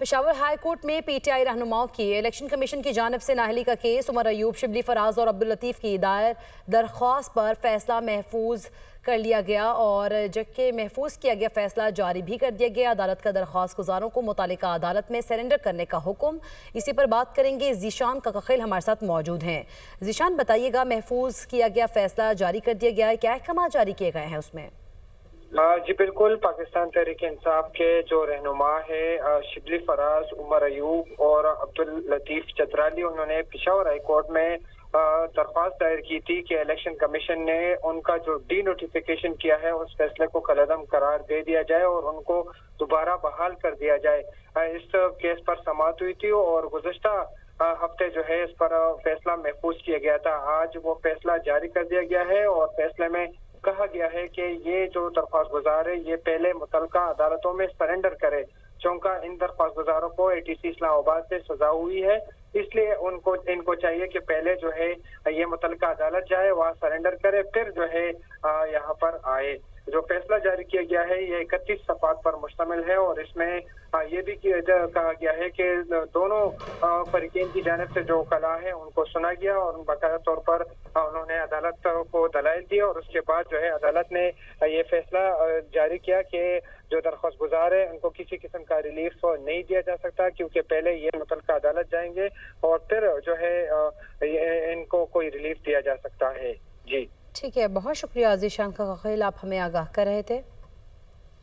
Peshawar high court में PTI रहनुमाओं की election commission की जानिब से नाअहली का केस उमर अयूब, शिबली फराज और अब्दुल लतीफ़ की दायर दरख्वास्त पर फैसला महफूज कर लिया गया और जबकि महफूज किया गया फैसला जारी भी कर दिया गया। अदालत का दरख्वास्त गुजारों को मुतालिका अदालत में सरेंडर करने का हुक्म। इसी पर बात करेंगे, ज़ीशान काकाखिल हमारे साथ मौजूद हैं। ज़ीशान, बताइएगा, महफूज किया गया फैसला जारी कर दिया गया है, क्या अहकाम जारी किए गए हैं उसमें? जी बिल्कुल, पाकिस्तान तहरीक इंसाफ के जो रहनुमा है शिबली फराज, उमर अयूब और अब्दुल लतीफ़ चतराली, उन्होंने पेशावर हाई कोर्ट में दरख्वास्त दायर की थी कि इलेक्शन कमीशन ने उनका जो डी नोटिफिकेशन किया है उस फैसले को कलअदम करार दे दिया जाए और उनको दोबारा बहाल कर दिया जाए। इस केस पर समाअत हुई थी और गुज़श्ता हफ्ते जो है इस पर फैसला महफूज किया गया था। आज वो फैसला जारी कर दिया गया है और फैसले में कहा गया है कि ये जो दरख्वास्त गुजार है ये पहले मुतलका अदालतों में सरेंडर करे, चूंकि इन दरख्वास्त गुजारों को एटीसी इस्लामाबाद से सजा हुई है, इसलिए इनको चाहिए कि पहले जो है ये मुतलका अदालत जाए, वहाँ सरेंडर करे, फिर जो है यहाँ पर आए। जो फैसला जारी किया गया है ये 31 सफ़ात पर मुश्तमिल है और इसमें ये भी कहा गया है कि दोनों फरीक़ैन की जानिब से जो कला है उनको सुना गया और बाकायदा तौर पर उन्होंने अदालत को दलाइल दिए और उसके बाद जो है अदालत ने ये फैसला जारी किया कि जो दरख्वास्त गुजार है उनको किसी किस्म का रिलीफ नहीं दिया जा सकता, क्योंकि पहले ये मुतलका अदालत जाएंगे और फिर जो है इनको कोई रिलीफ दिया जा सकता है। जी ठीक है, बहुत शुक्रिया ज़ीशान काकाखिल, आप हमें आगाह कर रहे थे।